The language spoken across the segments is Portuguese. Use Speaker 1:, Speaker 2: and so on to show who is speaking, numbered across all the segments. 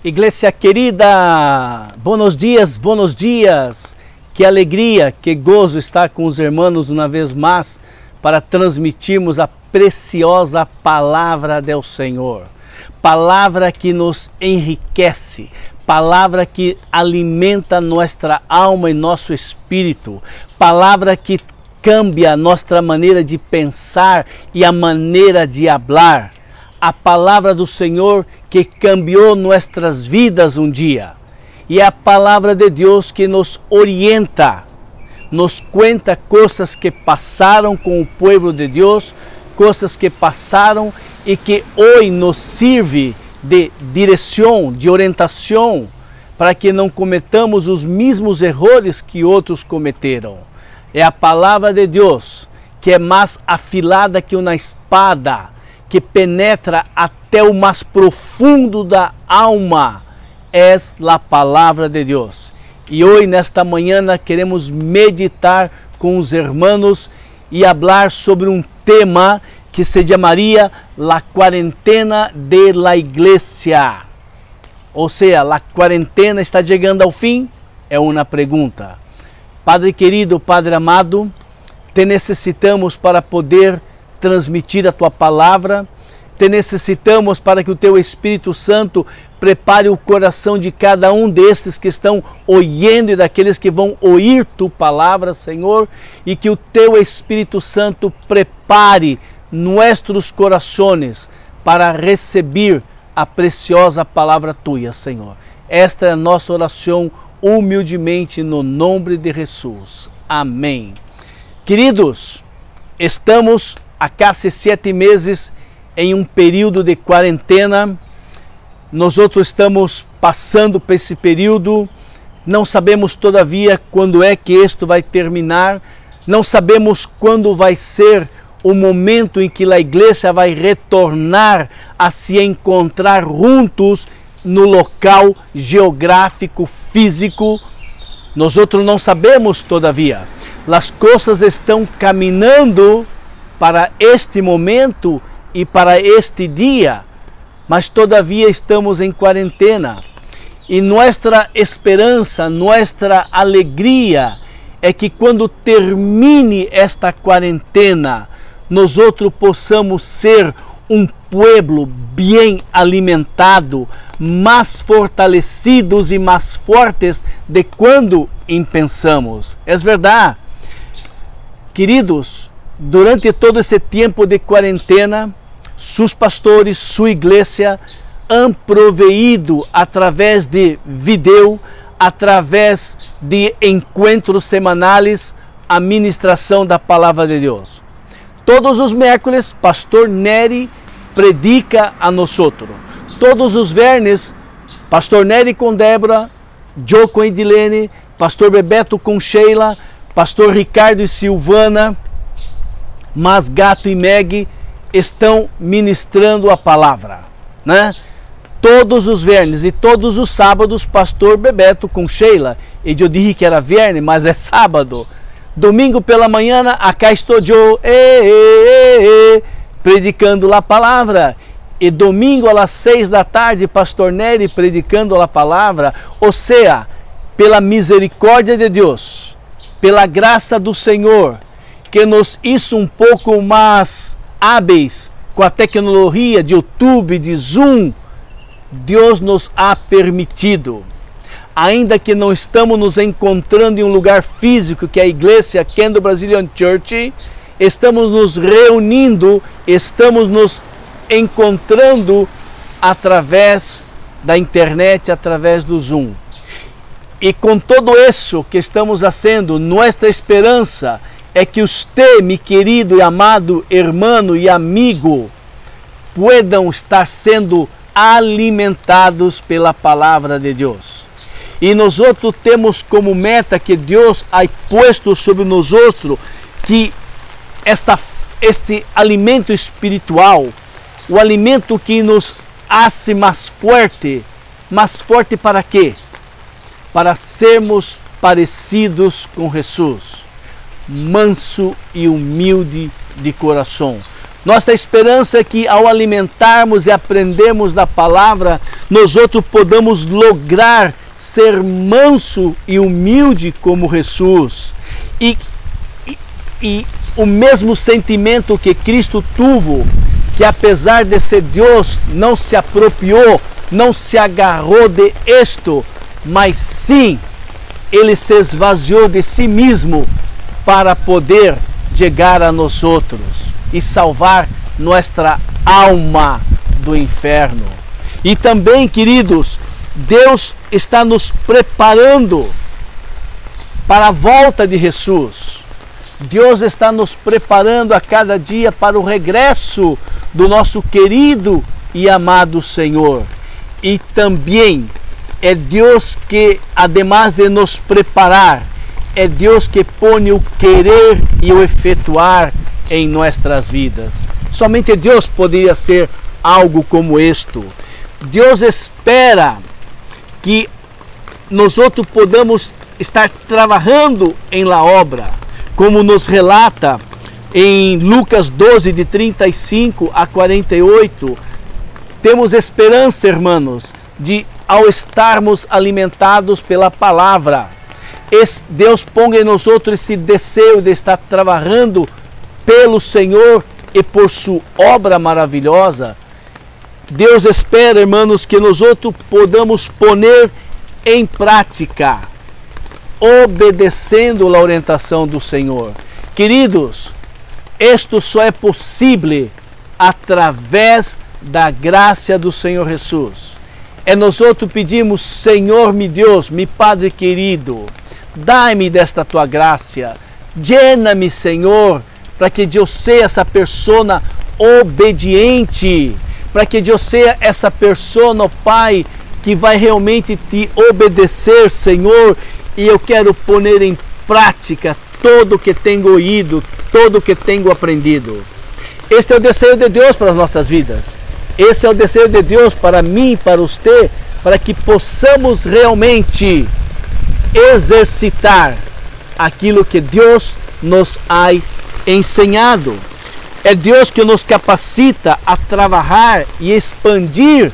Speaker 1: Igreja querida, buenos dias, que alegria, que gozo estar com os irmãos uma vez mais para transmitirmos a preciosa palavra do Senhor. Palavra que nos enriquece, palavra que alimenta nossa alma e nosso espírito, palavra que cambia nossa maneira de pensar e a maneira de falar. A palavra do Senhor que cambiou nossas vidas um dia. E é a palavra de Deus que nos orienta, nos conta coisas que passaram com o povo de Deus, coisas que passaram e que hoje nos serve de direção, de orientação, para que não cometamos os mesmos erros que outros cometeram. É a palavra de Deus que é mais afilada que uma espada, que penetra até o mais profundo da alma, é a palavra de Deus. E hoje, nesta manhã, queremos meditar com os irmãos e falar sobre um tema que se chamaria La Quarentena de la Iglesia. Ou seja, a quarentena está chegando ao fim? É uma pergunta. Padre querido, Padre amado, te necessitamos para poder transmitir a tua palavra, te necessitamos para que o teu Espírito Santo prepare o coração de cada um desses que estão ouvindo e daqueles que vão ouvir tua palavra, Senhor, e que o teu Espírito Santo prepare nossos corações para receber a preciosa palavra tua, Senhor. Esta é a nossa oração humildemente no nome de Jesus. Amém. Queridos, estamos há quase 7 meses em um período de quarentena. Nós outros estamos passando por esse período. Não sabemos todavia quando é que isto vai terminar. Não sabemos quando vai ser o momento em que a igreja vai retornar a se encontrar juntos no local geográfico, físico. Nós outros não sabemos todavia. As coisas estão caminhando para este momento e para este dia, mas todavia estamos em quarentena. E nossa esperança, nossa alegria é que quando termine esta quarentena, nós outros possamos ser um povo bem alimentado, mais fortalecidos e mais fortes de quando pensamos. É verdade. Queridos, durante todo esse tempo de quarentena, seus pastores, sua igreja, han proveído através de vídeo, através de encontros semanais, a ministração da palavra de Deus. Todos os miércoles, pastor Nery predica a nós outros. Todos os vernes, pastor Nery com Débora, Joe com Edilene, pastor Bebeto com Sheila, pastor Ricardo e Silvana, mas Gato e Meg estão ministrando a palavra, né? Todos os vernes e todos os sábados, pastor Bebeto com Sheila, e eu disse que era verne, mas é sábado. Domingo pela manhã, acá estou eu, predicando a palavra. E domingo às 6 da tarde, pastor Nery predicando a palavra. Ou seja, pela misericórdia de Deus, pela graça do Senhor, que nos hizo um pouco mais hábeis com a tecnologia de YouTube, de Zoom, Deus nos ha permitido, ainda que não estamos nos encontrando em um lugar físico, que é a igreja Kendo Brazilian Church, estamos nos reunindo, estamos nos encontrando através da internet, através do Zoom. E com todo isso que estamos fazendo, nossa esperança é que você, meu querido e amado irmão e amigo, puedan estar sendo alimentados pela palavra de Deus. E nós outros temos como meta que Deus ha posto sobre nós outros que este alimento espiritual, o alimento que nos hace mais forte para quê? Para sermos parecidos com Jesus, manso e humilde de coração, Nossa esperança é que ao alimentarmos e aprendermos da palavra, nós outros podamos lograr ser manso e humilde como Jesus. E o mesmo sentimento que Cristo teve, que apesar de ser Deus, não se apropriou, não se agarrou de isto, mas sim, ele se esvaziou de si mesmo para poder chegar a nós outros e salvar nossa alma do inferno. E também, queridos, Deus está nos preparando para a volta de Jesus. Deus está nos preparando a cada dia para o regresso do nosso querido e amado Senhor. E também é Deus que, ademais de nos preparar, é Deus que põe o querer e o efetuar em nossas vidas. Somente Deus poderia ser algo como isto. Deus espera que nós outros podamos estar trabalhando em la obra, como nos relata em Lucas 12, de 35 a 48. Temos esperança, irmãos, de ao estarmos alimentados pela palavra, Deus põe em nós outros esse desejo de estar trabalhando pelo Senhor e por sua obra maravilhosa. Deus espera, irmãos, que nós outros podamos poner em prática, obedecendo a orientação do Senhor. Queridos, isto só é possível através da graça do Senhor Jesus. E nós outros pedimos: Senhor, meu Deus, meu Padre querido, dai-me desta tua graça, llena-me, Senhor, para que eu seja essa pessoa obediente, para que eu seja essa pessoa, Pai, que vai realmente te obedecer, Senhor, e eu quero pôr em prática tudo o que tenho ouído, tudo o que tenho aprendido. Este é o desejo de Deus para as nossas vidas. Esse é o desejo de Deus para mim e para você, para que possamos realmente exercitar aquilo que Deus nos ha ensinado. É Deus que nos capacita a trabalhar e expandir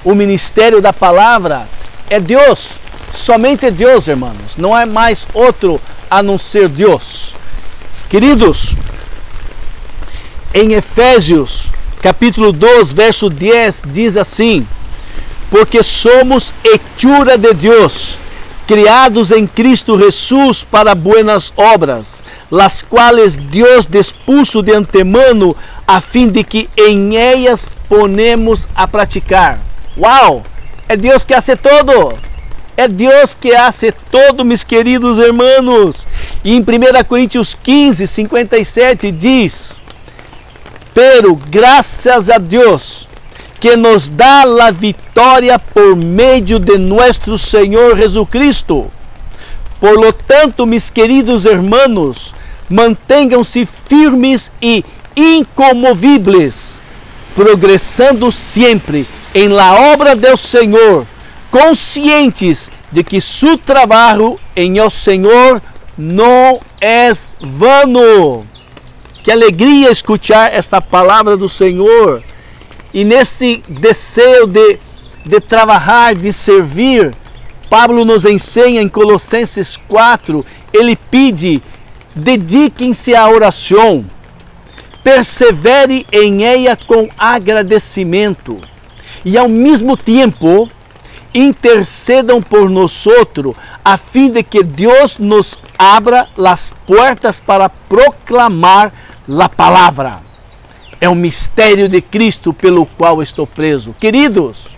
Speaker 1: o ministério da palavra. É Deus, somente Deus, irmãos. Não há mais outro a não ser Deus. Queridos, em Efésios capítulo 2, verso 10, diz assim: porque somos hechura de Deus, criados em Cristo Jesus para buenas obras, las quales Deus dispuso de antemano, a fim de que em ellas ponemos a praticar. Uau! É Deus que hace todo! É Deus que hace todo, meus queridos irmãos. E em 1 Coríntios 15, 57 diz: pero graças a Deus que nos dá a vitória por meio de nosso Senhor Jesucristo. Por lo tanto, meus queridos irmãos, mantenham-se firmes e incomovíveis, progressando sempre em la obra do Senhor, conscientes de que su trabalho em o Senhor não é vano. Que alegria escutar esta palavra do Senhor. E nesse desejo de trabalhar, de servir, Pablo nos ensina em Colossenses 4, ele pede: dediquem-se à oração, persevere em ela com agradecimento, e ao mesmo tempo intercedam por nós outros, a fim de que Deus nos abra as portas para proclamar a palavra. É o mistério de Cristo pelo qual estou preso. Queridos,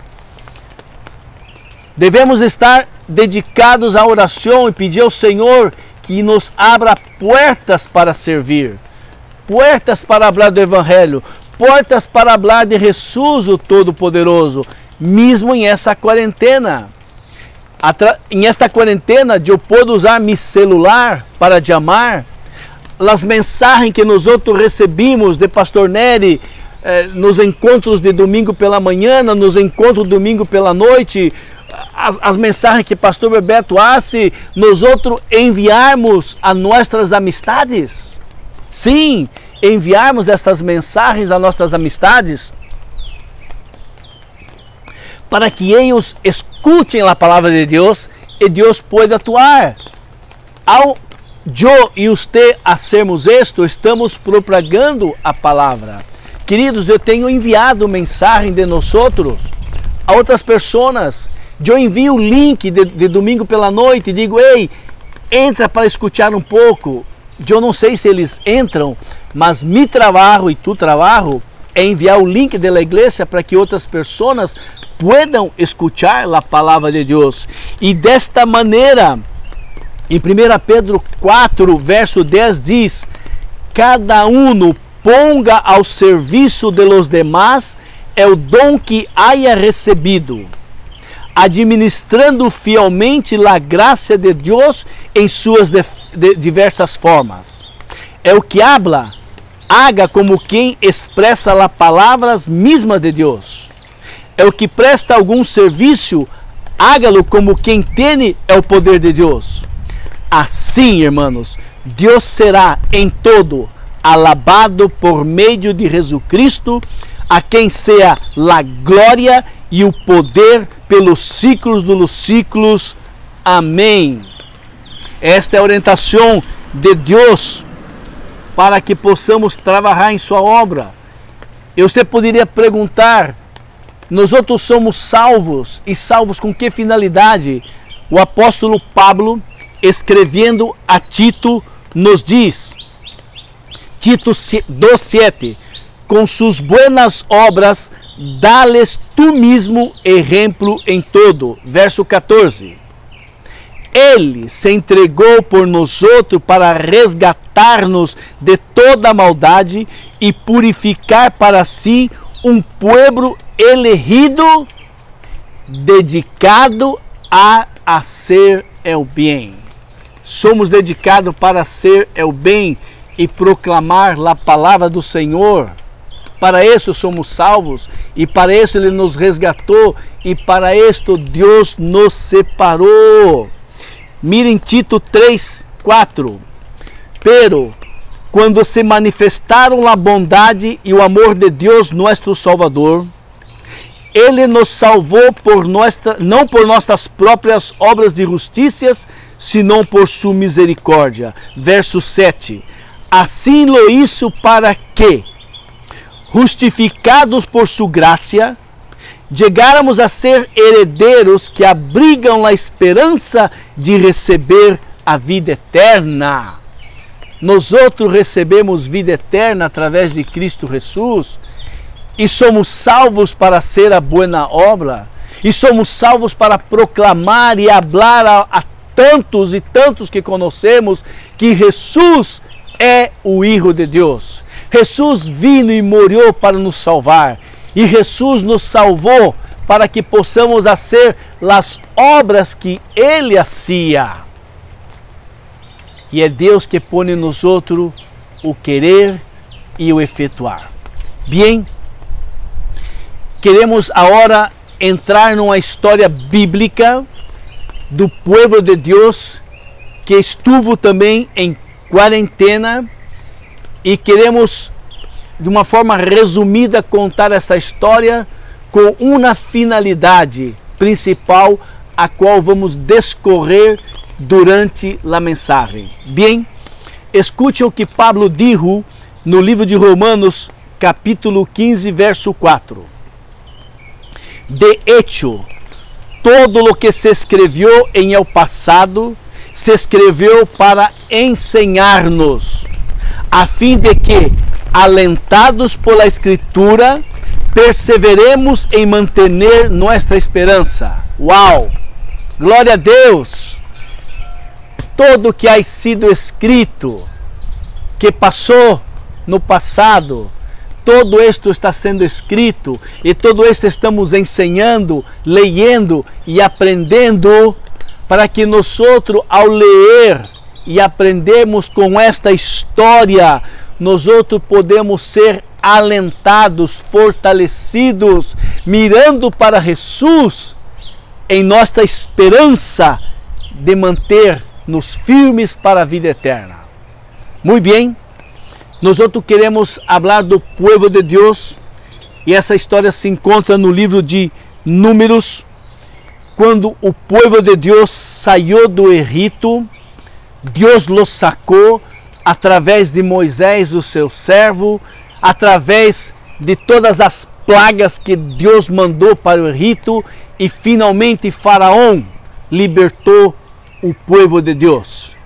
Speaker 1: devemos estar dedicados à oração e pedir ao Senhor que nos abra portas para servir, portas para falar do Evangelho, portas para falar de Jesus, o Todo-Poderoso, mesmo em essa quarentena. Em esta quarentena, eu posso usar meu celular para chamar. As mensagens que nós outros recebemos de Pastor Nery nos encontros de domingo pela manhã, nos encontros de domingo pela noite, as mensagens que Pastor Bebeto hace, nós outros enviarmos a nossas amistades. Sim, enviarmos essas mensagens às nossas amistades, para que eles escutem a palavra de Deus e Deus pode atuar. Ao eu e você fazermos isto, estamos propagando a palavra. Queridos, eu tenho enviado mensagem de nós a outras pessoas. Eu envio o link de domingo pela noite e digo, ei, entra para escutar um pouco. Eu não sei se eles entram, mas meu trabalho e tu trabalho é enviar o link da igreja para que outras pessoas puedan escuchar a palavra de Deus. E desta maneira, em 1 Pedro 4, verso 10 diz, cada um ponga ao serviço de los demás o dom que haya recebido, administrando fielmente a graça de Deus em suas diversas formas. O que habla, haga como quem expressa as palavras mesmas de Deus. O que presta algum serviço, hágalo como quem tem o poder de Deus. Assim, irmãos, Deus será em todo alabado por meio de Jesus Cristo, a quem seja a glória e o poder pelos ciclos dos ciclos. Amém. Esta é a orientação de Deus para que possamos trabalhar em sua obra. E você poderia perguntar, nós outros somos salvos, e salvos com que finalidade? O apóstolo Pablo, escrevendo a Tito, nos diz, Tito 2:7, com suas buenas obras, dá-les tu mesmo exemplo em todo. Verso 14. Ele se entregou por nós outros para resgatar-nos de toda maldade e purificar para si um povo elegido, dedicado a hacer o bem. Somos dedicados para hacer o bem e proclamar a palavra do Senhor. Para isso somos salvos, e para isso Ele nos resgatou, e para isto Deus nos separou. Mirem Tito 3:4. Pero, quando se manifestaram a bondade e o amor de Deus, nosso Salvador, Ele nos salvou não por nossas próprias obras de justiça, senão por sua misericórdia. Verso 7. Assim lo hizo para que, justificados por sua graça, chegáramos a ser herdeiros que abrigam a esperança de receber a vida eterna. Nós outros recebemos vida eterna através de Cristo Jesus, e somos salvos para ser a boa obra, e somos salvos para proclamar e hablar a tantos e tantos que conhecemos que Jesus é o Hijo de Deus. Jesus vino e morreu para nos salvar, e Jesus nos salvou para que possamos fazer as obras que Ele hacía. E é Deus que põe em nós outros o querer e o efetuar. Bem, queremos agora entrar numa história bíblica do povo de Deus que estuvo também em quarentena, e queremos de uma forma resumida contar essa história com uma finalidade principal, a qual vamos discorrer durante a mensagem. Bem, escute o que Pablo dijo no livro de Romanos, capítulo 15, verso 4. De hecho, todo lo que se escreveu em el passado se escreveu para ensinar-nos, a fim de que, alentados por la Escritura, perseveremos em manter nossa esperança. Uau! Glória a Deus! Todo que ha sido escrito, que passou no passado, todo isto está sendo escrito, e todo isto estamos ensinando, lendo e aprendendo, para que nós, ao ler e aprendermos com esta história, nós podemos ser alentados, fortalecidos, mirando para Jesus, em nossa esperança de manter-nos firmes para a vida eterna. Muito bem, Nós queremos falar do povo de Deus, e essa história se encontra no livro de Números, quando o povo de Deus saiu do Egito. Deus los sacou através de Moisés, o seu servo, através de todas as plagas que Deus mandou para o Egito, e finalmente Faraó libertou o povo de Deus.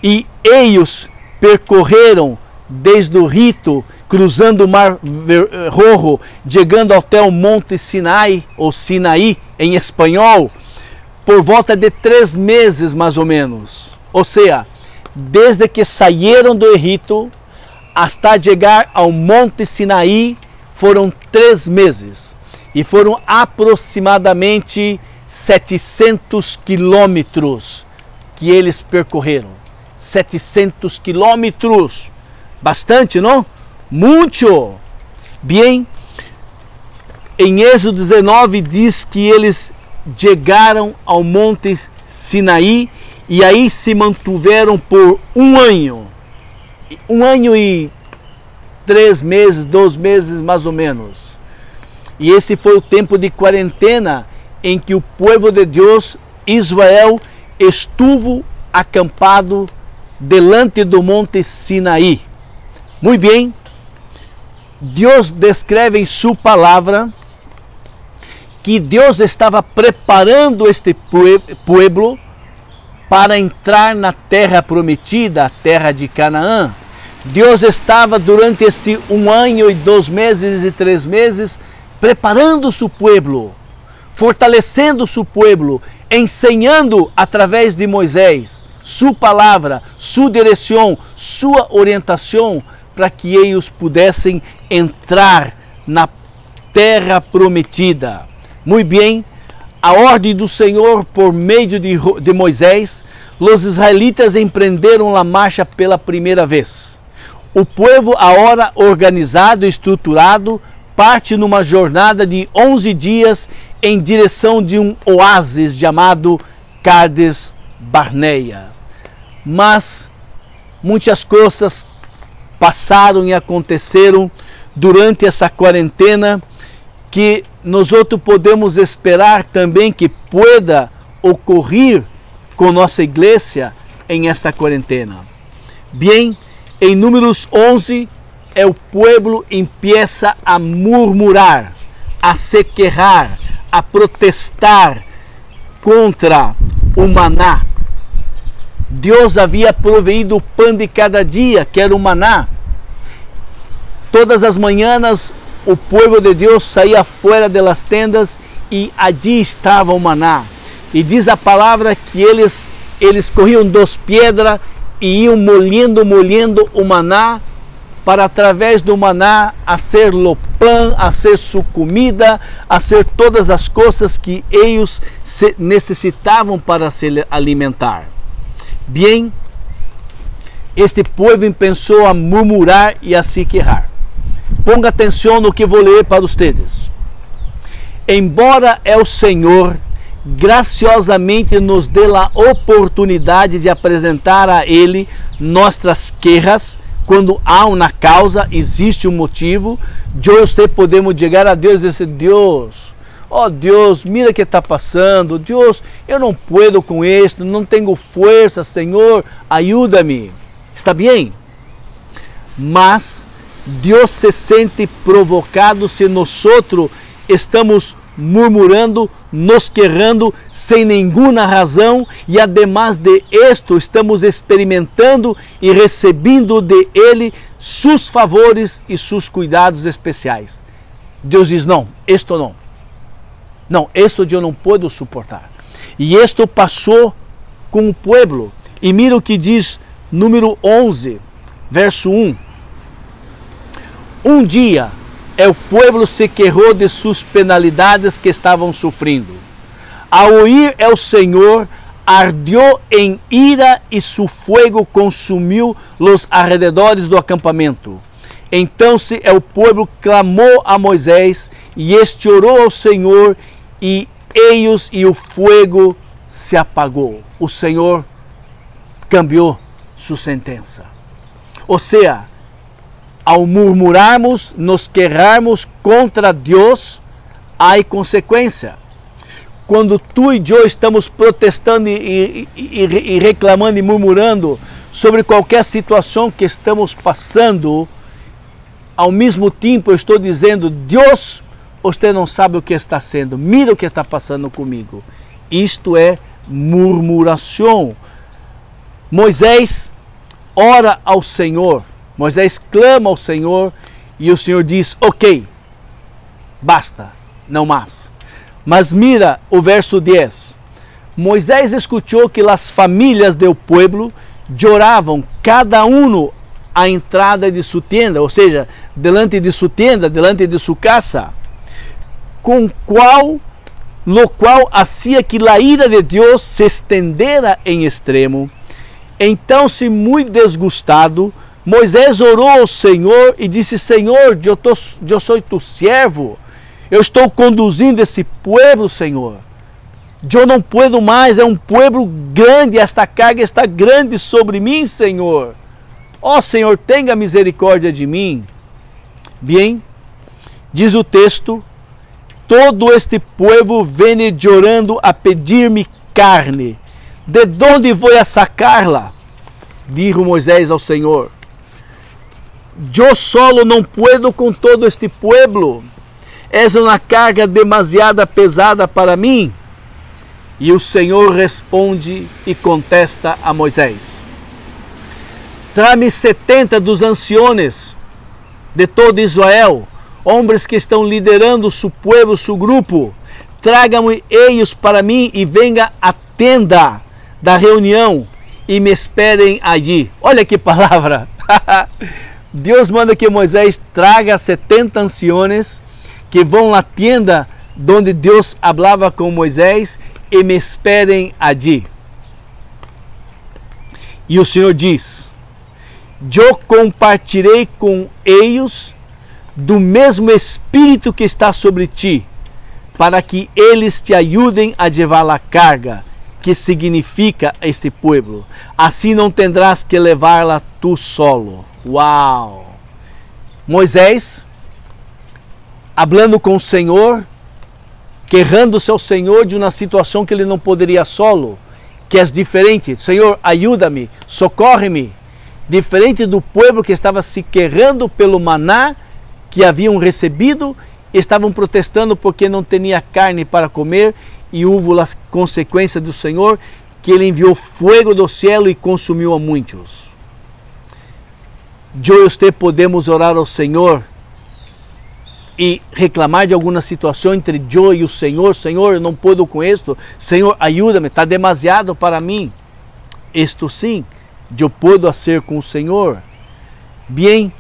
Speaker 1: E eles percorreram desde o Egito, cruzando o Mar Rojo, chegando até o Monte Sinai, ou Sinaí em espanhol, por volta de 3 meses mais ou menos. Ou seja, desde que saíram do Egito até chegar ao Monte Sinaí, foram 3 meses. E foram aproximadamente 700 quilômetros que eles percorreram. 700 quilômetros. Bastante, não? Muito. Bem, em Êxodo 19 diz que eles chegaram ao Monte Sinaí e aí se mantiveram por 1 ano. 1 ano e 3 meses, 2 meses mais ou menos. E esse foi o tempo de quarentena em que o povo de Deus, Israel, estuvo acampado delante do Monte Sinaí. Muito bem, Deus descreve em sua palavra que Deus estava preparando este povo para entrar na terra prometida, a terra de Canaã. Deus estava durante este 1 ano e 2 meses e 3 meses preparando seu povo, fortalecendo seu povo, ensinando através de Moisés sua palavra, sua direção, sua orientação, para que eles pudessem entrar na terra prometida. Muito bem, a ordem do Senhor por meio de Moisés, os israelitas empreenderam a marcha pela primeira vez. O povo, agora organizado e estruturado, parte numa jornada de 11 dias em direção de um oásis chamado Cades Barneia. Mas muitas coisas passaram e aconteceram durante essa quarentena que nós podemos esperar também que pueda ocorrer com nossa igreja em esta quarentena. Bem, em Números 11, o povo empieza a murmurar, a se quejar, a protestar contra o maná. Deus havia proveído o pão de cada dia, que era o maná. Todas as manhãs o povo de Deus saía fora das tendas e allí estava o maná. E diz a palavra que eles corriam 2 pedras e iam molhendo o maná, para através do maná fazer o pão, fazer sua comida, fazer todas as coisas que eles necessitavam para se alimentar. Bem, este povo pensou a murmurar e a se quejar. Ponga atenção no que vou ler para vocês. Embora o Senhor graciosamente nos dê a oportunidade de apresentar a Ele nossas quejas, quando há uma causa, existe um motivo, eu e você podemos chegar a Deus e dizer: Deus, oh Deus, mira o que está passando, Deus, eu não puedo com isto, não tenho força, Senhor, ajuda-me. Está bem? Mas Deus se sente provocado se nós estamos murmurando, nos quejando sem nenhuma razão, e además de isto estamos experimentando e recebendo de Ele seus favores e seus cuidados especiais. Deus diz: não, isto não. Não, isto eu não posso suportar. E isto passou com o povo. E mira o que diz Número 11, verso 1. Um dia, o povo se quejou de suas penalidades que estavam sofrendo. Ao ouvir o Senhor, ardeu em ira e seu fogo consumiu os arredores do acampamento. Então o povo clamou a Moisés e este orou ao Senhor, e eles e o fogo se apagou. O Senhor cambiou sua sentença. Ou seja, ao murmurarmos, nos queixarmos contra Deus, há consequência. Quando tu e eu estamos protestando e reclamando e murmurando sobre qualquer situação que estamos passando, ao mesmo tempo eu estou dizendo: Deus, você não sabe o que está sendo, mira o que está passando comigo. Isto é murmuração. Moisés ora ao Senhor, Moisés clama ao Senhor e o Senhor diz: ok, basta, não mais. Mas mira o verso 10. Moisés escutou que as famílias do povo choravam, cada um à entrada de sua tenda, ou seja, delante de sua tenda, delante de sua casa, lo qual hacía que a ira de Deus se estendera em extremo. Então, se muito desgustado, Moisés orou ao Senhor e disse: Senhor, eu sou tu servo, eu estou conduzindo esse povo, Senhor. Eu não puedo mais, é um povo grande, esta carga está grande sobre mim, Senhor. Ó Senhor, tenha misericórdia de mim. Bem, diz o texto: todo este povo vem chorando a pedir-me carne. De onde vou a sacar-la? Dijo Moisés ao Senhor: eu solo não puedo com todo este povo. És uma carga demasiada pesada para mim. E o Senhor responde e contesta a Moisés: Trame 70 dos anciões de todo Israel, homens que estão liderando seu povo, seu grupo. Tragam-me eles para mim e venha à tenda da reunião e me esperem allí. Olha que palavra! Deus manda que Moisés traga 70 anciões que vão à tenda onde Deus falava com Moisés e me esperem allí. E o Senhor diz: eu compartilhei com eles do mesmo Espírito que está sobre ti, para que eles te ajudem a levar a carga, que significa este povo. Assim não tendrás que levá-la tu solo. Uau! Moisés, hablando com o Senhor, querrando-se ao Senhor de uma situação que ele não poderia solo, que é diferente. Senhor, ajuda-me, socorre-me. Diferente do povo que estava se querrando pelo maná que haviam recebido, estavam protestando porque não tinha carne para comer, e houve as consequências do Senhor, que ele enviou fogo do céu e consumiu a muitos. Eu e você podemos orar ao Senhor e reclamar de alguma situação entre eu e o Senhor. Senhor, eu não puedo com isto. Senhor, ajuda-me, está demasiado para mim. Isto sim, eu puedo fazer com o Senhor. Bem,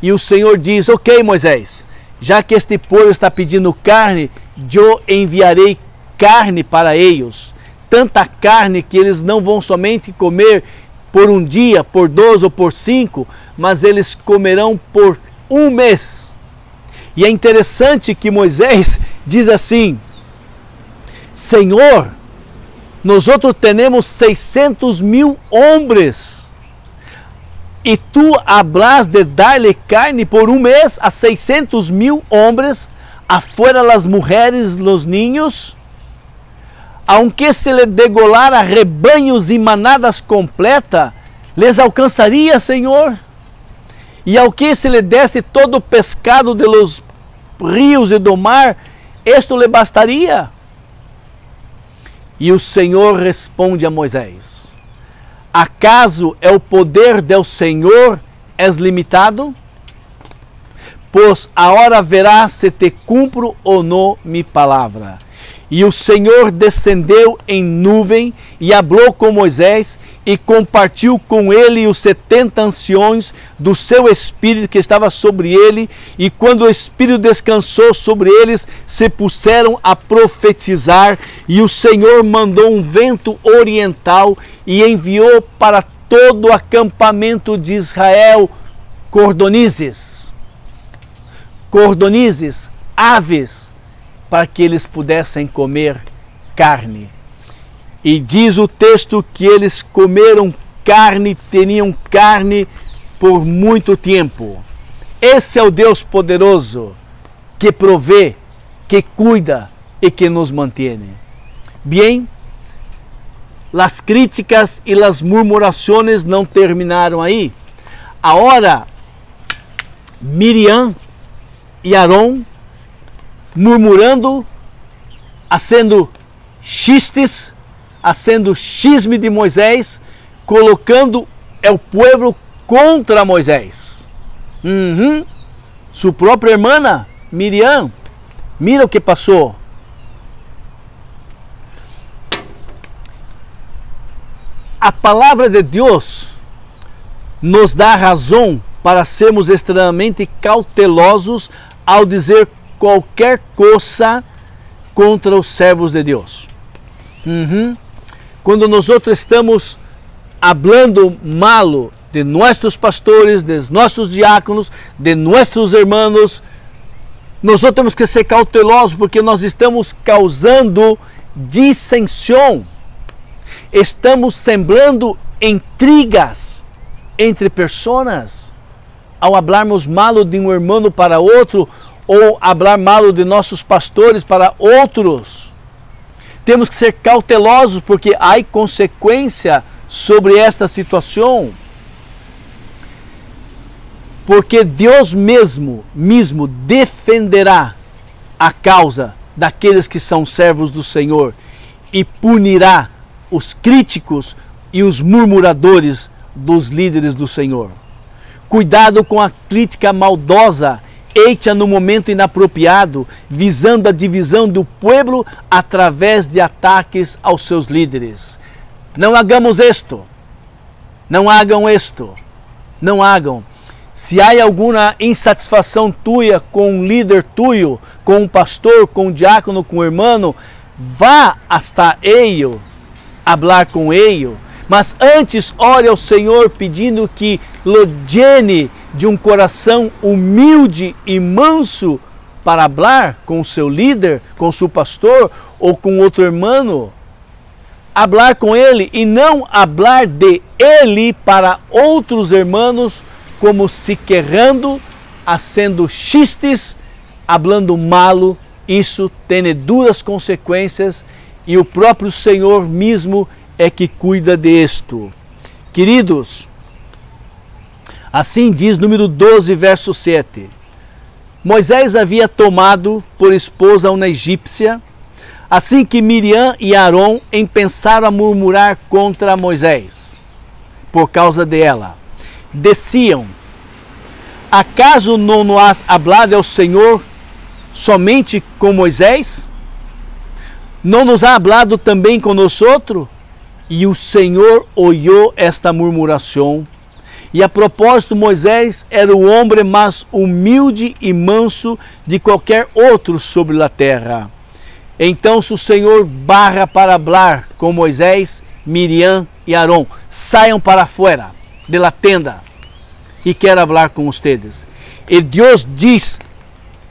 Speaker 1: e o Senhor diz: ok, Moisés, já que este povo está pedindo carne, eu enviarei carne para eles. Tanta carne que eles não vão somente comer por um dia, por 2 ou por 5, mas eles comerão por um mês. E é interessante que Moisés diz assim: Senhor, nós temos 600.000 homens, e tu hablas de dar-lhe carne por um mês a 600.000 homens, afuera las mulheres, los niños, aunque se lhe degolara rebanhos e manadas completa, les alcançaria, Senhor? E ao que se lhe desse todo o pescado de los rios e do mar, isto lhe bastaria? E o Senhor responde a Moisés: acaso é o poder do Senhor és limitado? Pois a hora verá se te cumpro ou não mi palavra. E o Senhor descendeu em nuvem e falou com Moisés e compartilhou com ele os 70 anciões do seu espírito que estava sobre ele. E quando o espírito descansou sobre eles, se puseram a profetizar. E o Senhor mandou um vento oriental e enviou para todo o acampamento de Israel cordonizes, aves, para que eles pudessem comer carne. E diz o texto que eles comeram carne, tinham carne por muito tempo. Esse é o Deus poderoso que provê, que cuida e que nos mantém. Bien, las críticas y las murmuraciones não terminaram aí. Agora, Miriam e Arão murmurando, fazendo chistes, fazendo chisme de Moisés, colocando o povo contra Moisés. Sua própria irmã, Miriam, mira o que passou. A palavra de Deus nos dá razão para sermos extremamente cautelosos ao dizer qualquer coisa contra os servos de Deus. Quando nós estamos falando malo de nossos pastores, de nossos diáconos, de nossos irmãos, nós temos que ser cautelosos porque nós estamos causando dissensão. Estamos sembrando intrigas entre pessoas ao falarmos malo de um irmão para outro ou falar malo de nossos pastores para outros. Temos que ser cautelosos porque há consequência sobre esta situação. Porque Deus mesmo defenderá a causa daqueles que são servos do Senhor e punirá os críticos e os murmuradores dos líderes do Senhor. Cuidado com a crítica maldosa, hecha no momento inapropriado, visando a divisão do povo através de ataques aos seus líderes. Não hagamos isto. Não hagam isto. Não hagam. Se há alguma insatisfação tua com um líder tuyo, com um pastor, com um diácono, com um irmão, vá hasta ele, falar com ele, mas antes ore ao Senhor pedindo que lo llene de um coração humilde e manso para falar com o seu líder, com o seu pastor ou com outro irmão. Falar com ele e não falar de ele para outros irmãos, como se querendo, fazendo chistes, falando malo. Isso tem duras consequências e o próprio Senhor mesmo é que cuida disto. Queridos, assim diz número 12, verso 7. Moisés havia tomado por esposa uma egípcia, assim que Miriam e Arão pensaram a murmurar contra Moisés, por causa dela. Desciam, acaso não nos has hablado ao Senhor somente com Moisés? Não nos ha hablado também conosco? E o Senhor ouviu esta murmuração. E a propósito, Moisés era o homem mais humilde e manso de qualquer outro sobre a terra. Então o Senhor barra para falar com Moisés, Miriam e Arão. Saiam para fora da tenda e quero falar com vocês. E Deus diz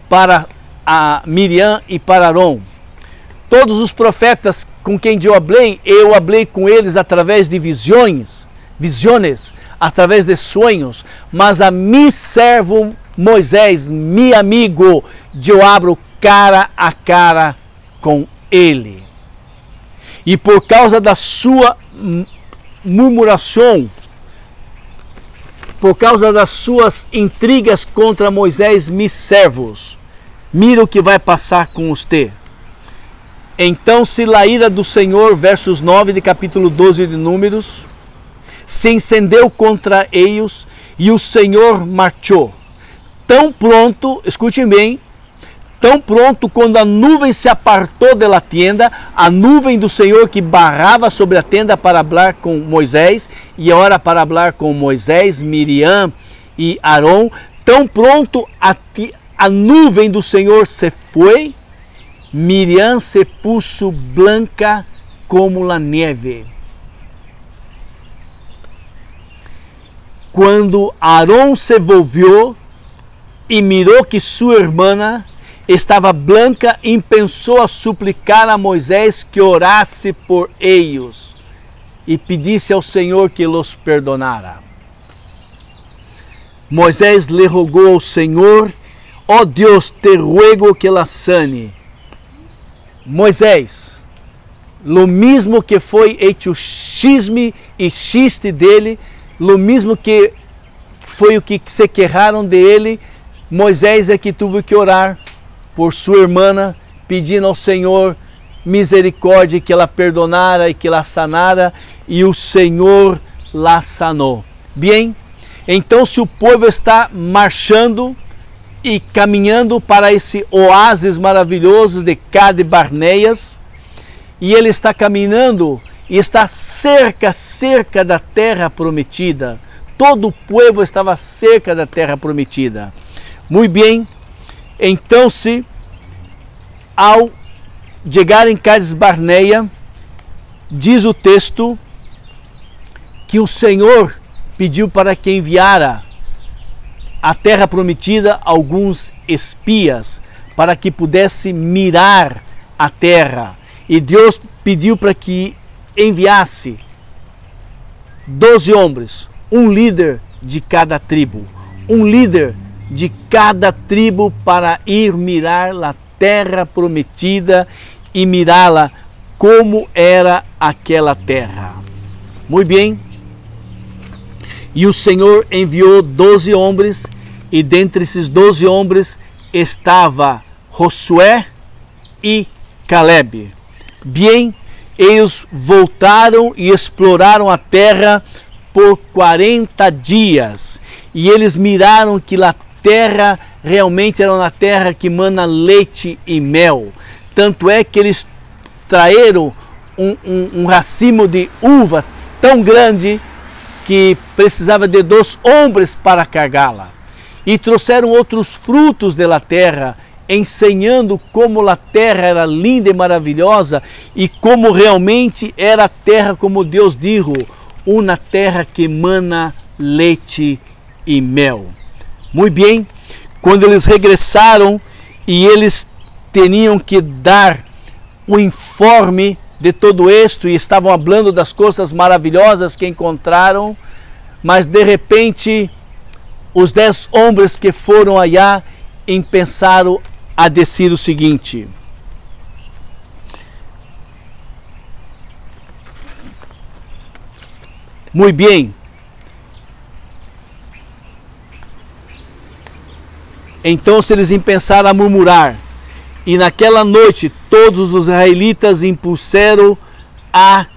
Speaker 1: para a Miriam e para Arão: todos os profetas com quem eu falei com eles através de visões, através de sonhos, mas a mi servo Moisés, mi amigo, eu abro cara a cara com ele. E por causa da sua murmuração, por causa das suas intrigas contra Moisés, mis servos, mira o que vai passar com você. Então se a ira do Senhor, versos 9 de capítulo 12 de Números, se encendeu contra eles e o Senhor marchou. Tão pronto, escute bem, tão pronto quando a nuvem se apartou da tenda, a nuvem do Senhor que barrava sobre a tenda para falar com Moisés, e agora para falar com Moisés, Miriam e Arão, tão pronto a nuvem do Senhor se foi, Miriam se puso branca como a neve. Quando Arão se volviu e mirou que sua irmã estava branca, e pensou a suplicar a Moisés que orasse por eles e pedisse ao Senhor que los perdonara. Moisés lhe rogou ao Senhor: ó Deus, te ruego que la sane. Moisés, lo mesmo que foi hecho xisme e xiste dele, lo mesmo que foi o que se quejaram dele, Moisés é que teve que orar por sua irmã, pedindo ao Senhor misericórdia, que ela perdonara e que ela sanara, e o Senhor la sanou. Bem, então se o povo está marchando e caminhando para esse oásis maravilhoso de Cade Barneias, e ele está caminhando e está cerca da terra prometida. Todo o povo estava cerca da terra prometida. Muito bem, então ao chegar em Cades Barneia, diz o texto que o Senhor pediu para que enviara a terra prometida alguns espias para que pudesse mirar a terra. E Deus pediu para que enviasse 12 homens, um líder de cada tribo, um líder de cada tribo para ir mirar a terra prometida e mirá-la como era aquela terra. Muito bem. E o Senhor enviou 12 homens, e dentre esses 12 homens estava Josué e Caleb. Bem, eles voltaram e exploraram a terra por 40 dias. E eles miraram que a terra realmente era uma terra que mana leite e mel. Tanto é que eles traíram um racimo de uva tão grande que precisava de 2 homens para carregá-la. E trouxeram outros frutos da terra, ensinando como a terra era linda e maravilhosa e como realmente era a terra, como Deus dijo, uma terra que mana leite e mel. Muito bem, quando eles regressaram e eles tinham que dar o informe de todo isto e estavam falando das coisas maravilhosas que encontraram, mas de repente os 10 homens que foram allá pensaram a dizer o seguinte: muito bem, então eles pensaram a murmurar, e naquela noite todos os israelitas impuseram a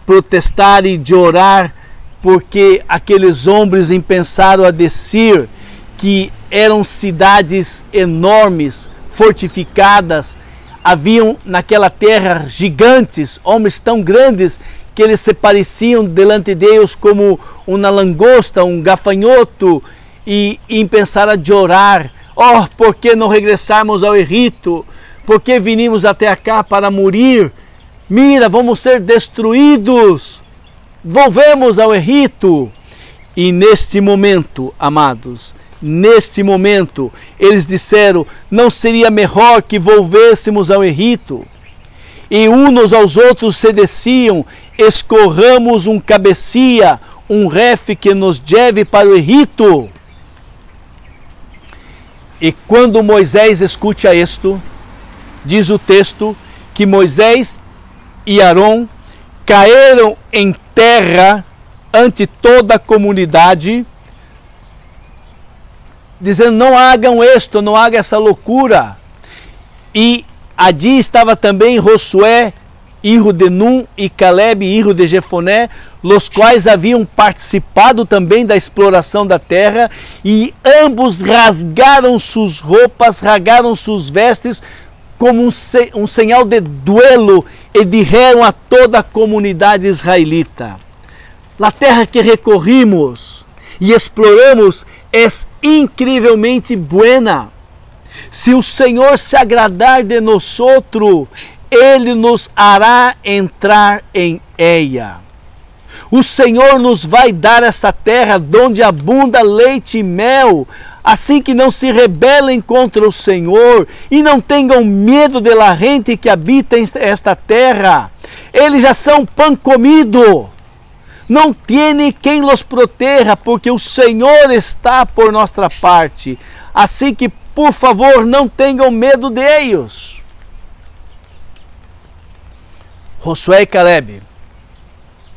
Speaker 1: protestar e chorar, porque aqueles homens pensaram a dizer que eram cidades enormes, fortificadas, haviam naquela terra gigantes, homens tão grandes que eles se pareciam delante de Deus como uma langosta, um gafanhoto, e pensaram a chorar: oh, por que não regressarmos ao Egito? Por que vinimos até cá para morrer? Mira, vamos ser destruídos. Volvemos ao Egito. E neste momento, amados, neste momento, eles disseram: não seria melhor que volvêssemos ao Egito? E uns aos outros se diziam: escorramos um cabecia, um ref que nos leve para o Egito. E quando Moisés escuta isto, diz o texto que Moisés e Arão caíram em terra ante toda a comunidade, dizendo: não hagam isto, não hagam essa loucura. E allí estava também Josué, filho de Nun, e Caleb, filho de Jefoné, os quais haviam participado também da exploração da terra, e ambos rasgaram suas roupas, rasgaram suas vestes, como um sinal de duelo, e disseram a toda a comunidade israelita: a terra que recorrimos e exploramos é incrivelmente buena. Se o Senhor se agradar de nós, Ele nos hará entrar em ella. O Senhor nos vai dar essa terra onde abunda leite e mel, assim que não se rebelem contra o Senhor e não tenham medo da gente que habita esta terra. Eles já são pão comido. não tiene quem los proteja, porque o Senhor está por nossa parte. Assim que, por favor, não tenham medo deles. Josué e Caleb,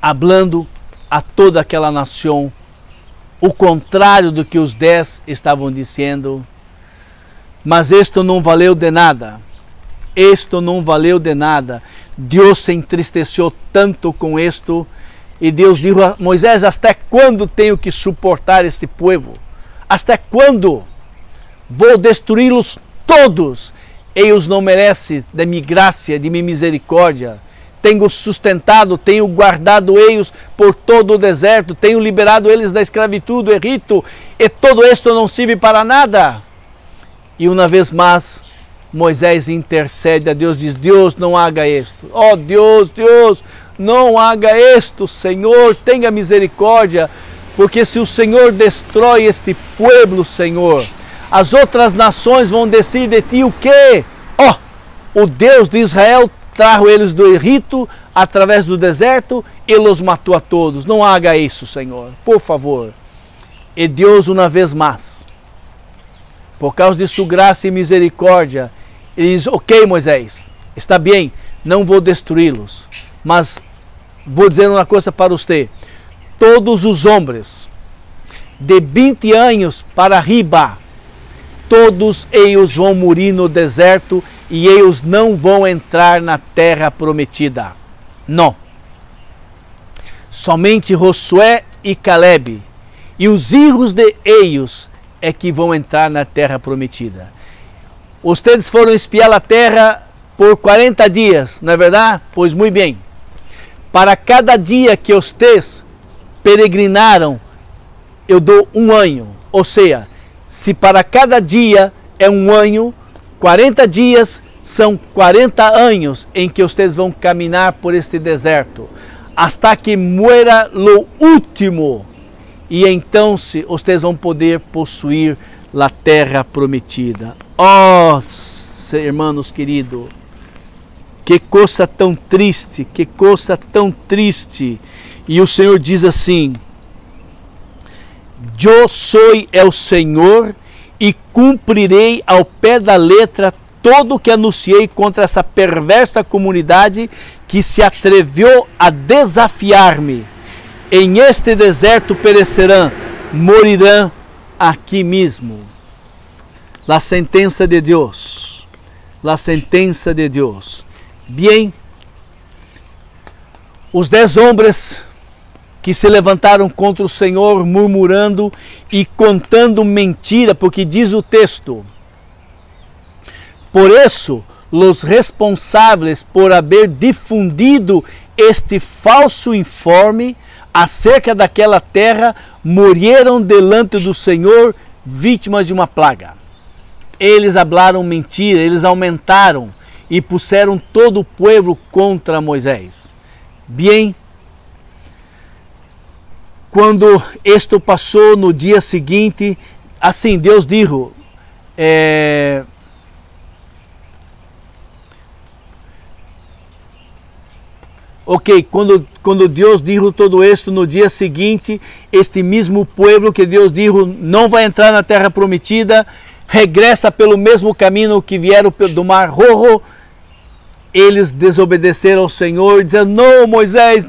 Speaker 1: hablando a toda aquela nação, o contrário do que os 10 estavam dizendo. Mas isto não valeu de nada. Isto não valeu de nada. Deus se entristeceu tanto com isto. E Deus disse a Moisés: até quando tenho que suportar este povo? Até quando? Vou destruí-los todos. Eles não merecem de minha graça, de minha misericórdia. Tenho sustentado, tenho guardado eles por todo o deserto, tenho liberado eles da escravidão do Egito, e todo isto não serve para nada. E uma vez mais, Moisés intercede a Deus, diz: Deus, não haga isto. Oh Deus, Deus, não haga isto, Senhor, tenha misericórdia, porque se o Senhor destrói este povo, Senhor, as outras nações vão dizer de ti o quê? Oh, o Deus de Israel trajo eles do Egito através do deserto e os matou a todos. Não haga isso, Senhor, por favor. E Deus, uma vez mais, por causa de sua graça e misericórdia, ele diz: ok, Moisés, está bem, não vou destruí-los, mas vou dizer uma coisa para você: todos os homens de 20 anos para riba, todos eles vão morrer no deserto e eles não vão entrar na terra prometida. Não. Somente Josué e Caleb e os filhos de eles é que vão entrar na terra prometida. Vocês foram espiar a terra por 40 dias, não é verdade? Pois muito bem. Para cada dia que vocês peregrinaram, eu dou um ano. Ou seja, se para cada dia é um ano, 40 dias são 40 anos em que vocês vão caminhar por este deserto, hasta que muera lo último. E então vocês vão poder possuir a terra prometida. Oh, irmãos queridos, que coisa tão triste, que coisa tão triste. E o Senhor diz assim: eu sou o Senhor e cumprirei ao pé da letra todo o que anunciei contra essa perversa comunidade que se atreveu a desafiar-me. Em este deserto perecerão, morirão aqui mesmo. A sentença de Deus. A sentença de Deus. Bem, os 10 homens que se levantaram contra o Senhor, murmurando e contando mentira, porque diz o texto: por isso, os responsáveis por haver difundido este falso informe acerca daquela terra morreram delante do Senhor, vítimas de uma plaga. Eles hablaram mentira, eles aumentaram e puseram todo o povo contra Moisés. Bem, quando isto passou no dia seguinte, assim Deus disse: ok, quando Deus disse todo isso, no dia seguinte, este mesmo povo que Deus disse não vai entrar na terra prometida, regressa pelo mesmo caminho que vieram do Mar Rojo. Eles desobedeceram ao Senhor, dizendo: não, Moisés,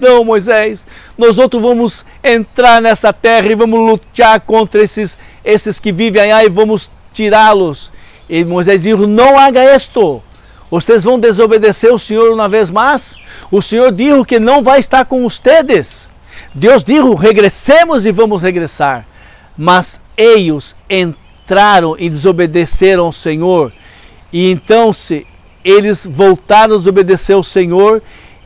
Speaker 1: nós outros vamos entrar nessa terra e vamos lutar contra esses que vivem aí e vamos tirá-los. E Moisés disse: não haga isto. Vocês vão desobedecer o Senhor uma vez mais? O Senhor disse que não vai estar com vocês. Deus disse: regressemos e vamos regressar. Mas eles entraram e desobedeceram ao Senhor. E então eles voltaram a desobedecer ao Senhor.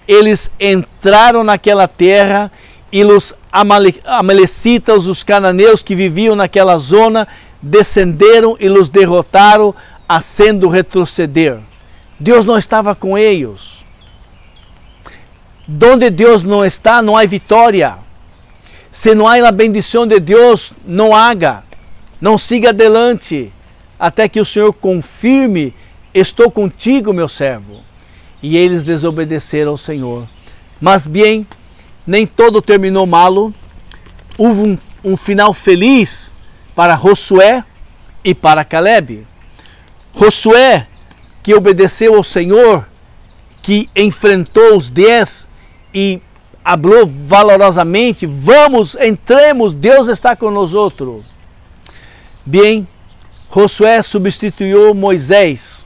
Speaker 1: Eles entraram naquela terra e os amalecitas, os cananeus que viviam naquela zona, descenderam e os derrotaram, fazendo retroceder. Deus não estava com eles. Donde Deus não está, não há vitória. Se não há a bendição de Deus, não haga. Não siga adelante, até que o Senhor confirme: estou contigo, meu servo. E eles desobedeceram ao Senhor. Mas bem, nem todo terminou malo. Houve um final feliz para Josué e para Caleb. Josué, que obedeceu ao Senhor, que enfrentou os 10 e falou valorosamente: vamos, entremos, Deus está conosco. Bem, Josué substituiu Moisés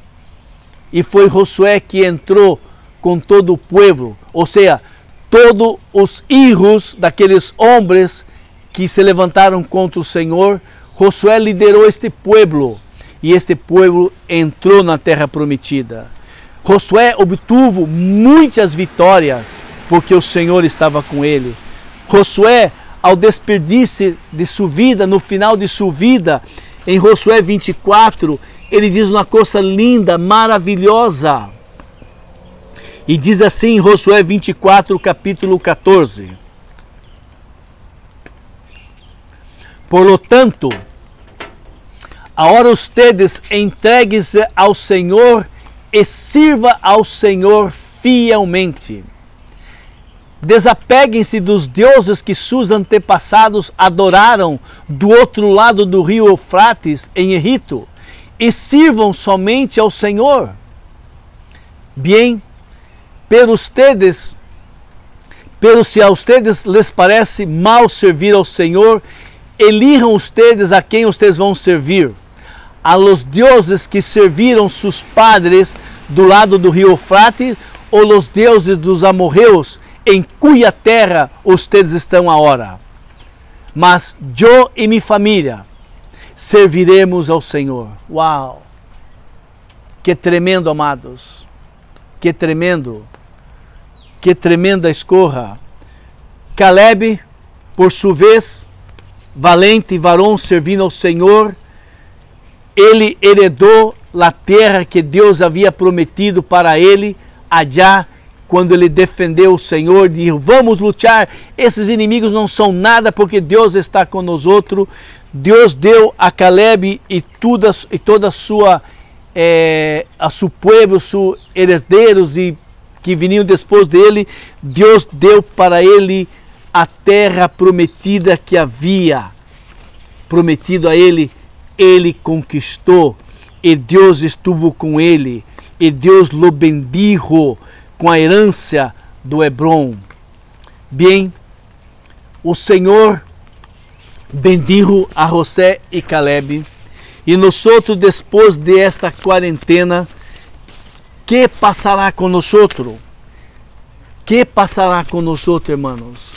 Speaker 1: e foi Josué que entrou com todo o povo, ou seja, todos os filhos daqueles homens que se levantaram contra o Senhor. Josué liderou este povo e este povo entrou na terra prometida. Josué obteve muitas vitórias porque o Senhor estava com ele. Josué, ao despedir-se de sua vida, no final de sua vida, em Josué 24, ele diz uma coisa linda, maravilhosa. E diz assim em Josué 24, capítulo 14: por lo tanto, agora ustedes entreguem-se ao Senhor e sirva ao Senhor fielmente. Desapeguem-se dos deuses que seus antepassados adoraram do outro lado do rio Eufrates, em Egito, e sirvam somente ao Senhor. Bem, pero se a ustedes les parece mal servir ao Senhor, elijam ustedes a quem ustedes vão servir. A los deuses que serviram sus padres do lado do rio Eufrates, ou los deuses dos amorreus, em cuja terra ustedes estão agora. Mas eu e minha família serviremos ao Senhor. Uau! Que tremendo, amados! Que tremendo! Que tremenda escolha! Caleb, por sua vez, valente e varão servindo ao Senhor, ele heredou a terra que Deus havia prometido para ele, allá quando ele defendeu o Senhor, disse: vamos lutar, esses inimigos não são nada porque Deus está conosco. Deus deu a Caleb e toda a sua povo, seus herdeiros e que vinham depois dele, Deus deu para ele a terra prometida que havia prometido a ele. Ele conquistou e Deus estuvo com ele e Deus lo bendijo com a herança do Hebron. Bem, o Senhor bendijo a José e Caleb, e nós, depois de esta quarentena, que passará conosco? Que passará conosco, irmãos?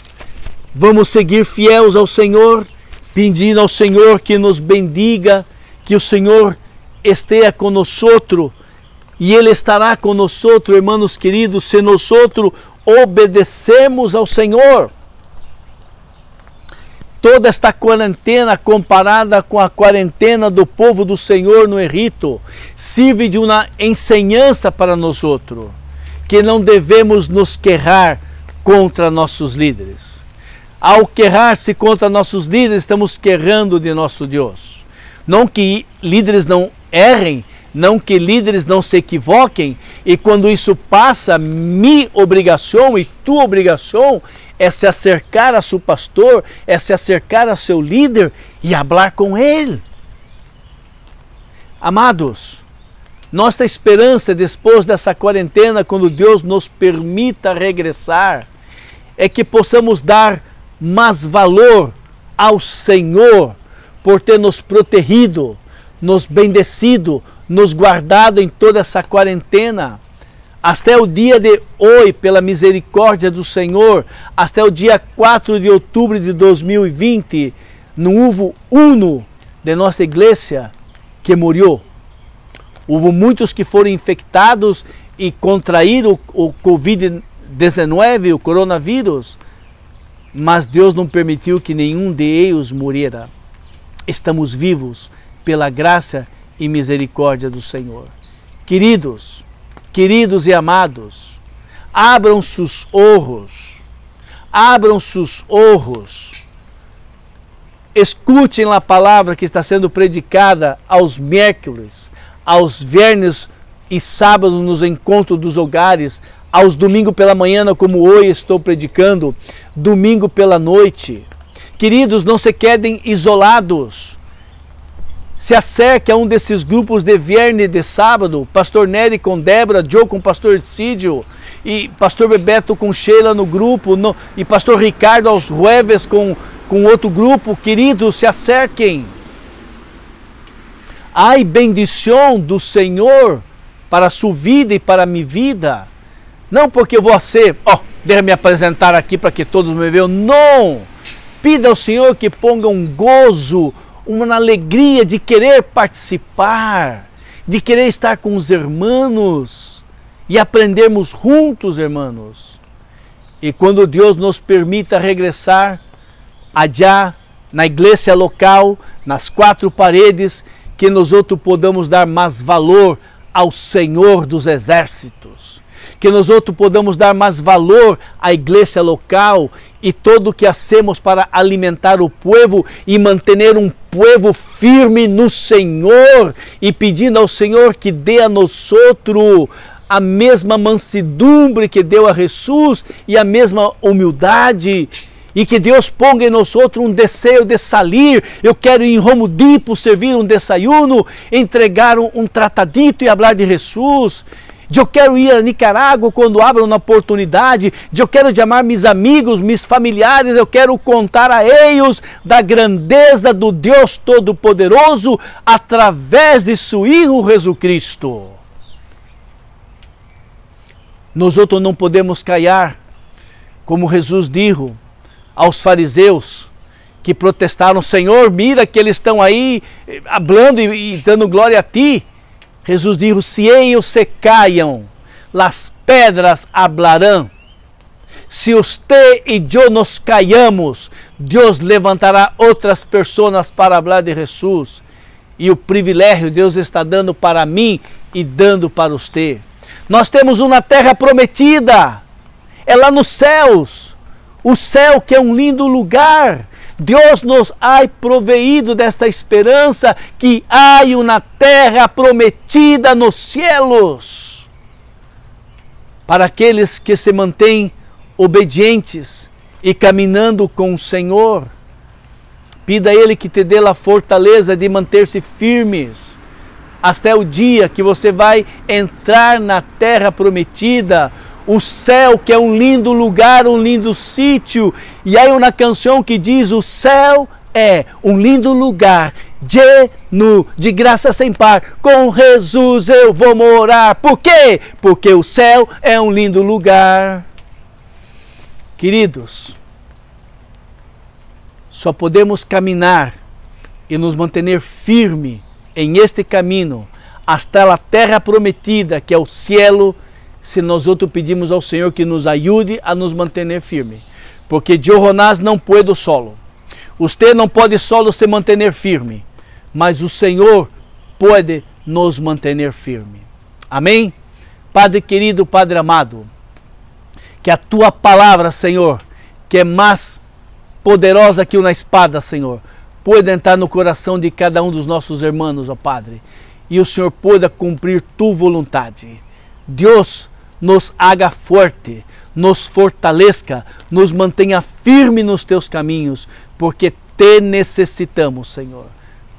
Speaker 1: Vamos seguir fiéis ao Senhor, pedindo ao Senhor que nos bendiga, que o Senhor esteja conosco, e Ele estará conosco, irmãos queridos, se nós obedecemos ao Senhor. Toda esta quarentena, comparada com a quarentena do povo do Senhor no Egito, serve de uma ensinança para nós, que não devemos nos queixar contra nossos líderes. Ao queixar-se contra nossos líderes, estamos queixando de nosso Deus. Não que líderes não errem, não que líderes não se equivoquem, e quando isso passa, minha obrigação e tua obrigação é se acercar a seu pastor, é se acercar a seu líder e falar com ele. Amados, nossa esperança depois dessa quarentena, quando Deus nos permita regressar, é que possamos dar mais valor ao Senhor por ter nos protegido, nos bendecido, nos guardado em toda essa quarentena. Até o dia de hoje, pela misericórdia do Senhor, até o dia 4 de outubro de 2020, não houve um de nossa igreja que morreu. Houve muitos que foram infectados e contraíram o Covid-19, o coronavírus, mas Deus não permitiu que nenhum de eles morrera. Estamos vivos pela graça e misericórdia do Senhor. Queridos e amados, abram seus olhos, escutem a palavra que está sendo predicada aos miércoles, aos viernes e sábados nos encontros dos hogares, aos domingos pela manhã, como hoje estou predicando, domingo pela noite. Queridos, não se quedem isolados. Se acerque a um desses grupos de viernes e de sábado, Pastor Nery com Débora, Joe com Pastor Cídio, e Pastor Bebeto com Sheila no grupo, e Pastor Ricardo aos jueves com outro grupo. Queridos, se acerquem. Ai, bendição do Senhor para a sua vida e para a minha vida. Não porque você, deixa me apresentar aqui para que todos me vejam. Não! Pida ao Senhor que ponga um gozo, uma alegria de querer participar, de querer estar com os irmãos e aprendermos juntos, irmãos. E quando Deus nos permita regressar allá na igreja local, nas quatro paredes, que nós outros podamos dar mais valor ao Senhor dos exércitos, que nós outros podamos dar mais valor à igreja local e todo o que hacemos para alimentar o povo e manter um povo firme no Senhor, e pedindo ao Senhor que dê a nós outros a mesma mansidumbre que deu a Jesus e a mesma humildade. E que Deus ponga em nós outros um desejo de sair. Eu quero ir em Romo Dipo servir um desayuno, entregar um tratadito e falar de Jesus. Eu quero ir a Nicarágua quando abram uma oportunidade. Eu quero chamar meus amigos, meus familiares. Eu quero contar a eles da grandeza do Deus Todo-Poderoso através de seu Filho Jesus Cristo. Nós outros não podemos calhar, como Jesus disse aos fariseus que protestaram: Senhor, mira que eles estão aí hablando e dando glória a ti. Jesus disse: se eles se caiam, as pedras hablarão. Se você e eu nos callamos, Deus levantará outras pessoas para falar de Jesus. E o privilégio Deus está dando para mim e dando para você. Nós temos uma terra prometida, é lá nos céus. O céu que é um lindo lugar. Deus nos ha proveído desta esperança que há uma terra prometida nos céus. Para aqueles que se mantêm obedientes e caminhando com o Senhor, pida a Ele que te dê a fortaleza de manter-se firmes até o dia que você vai entrar na terra prometida. O céu que é um lindo lugar, um lindo sítio. E aí uma canção que diz: o céu é um lindo lugar, de graça sem par. Com Jesus eu vou morar. Por quê? Porque o céu é um lindo lugar. Queridos, só podemos caminhar e nos manter firme em este caminho hasta a terra prometida, que é o cielo, se nós outros pedimos ao Senhor que nos ajude a nos manter firme. Porque Jonás não pode solo. Você não pode solo se manter firme, mas o Senhor pode nos manter firme. Amém? Padre querido, Padre amado, que a Tua palavra, Senhor, que é mais poderosa que uma espada, Senhor, pode entrar no coração de cada um dos nossos irmãos, ó Padre, e o Senhor pode cumprir Tua vontade. Deus nos haga forte, nos fortaleça, nos mantenha firme nos Teus caminhos, porque Te necessitamos, Senhor.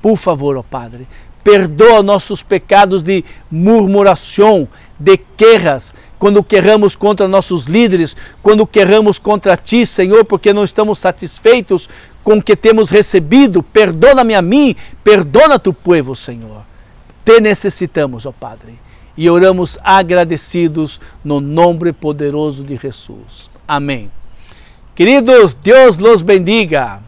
Speaker 1: Por favor, ó Padre, perdoa nossos pecados de murmuração, de quejas, quando querramos contra nossos líderes, quando querramos contra Ti, Senhor, porque não estamos satisfeitos com o que temos recebido. Perdona-me a mim, perdona Tu povo, Senhor. Te necessitamos, ó Padre. E oramos agradecidos no nome poderoso de Jesus. Amém. Queridos, Deus los bendiga.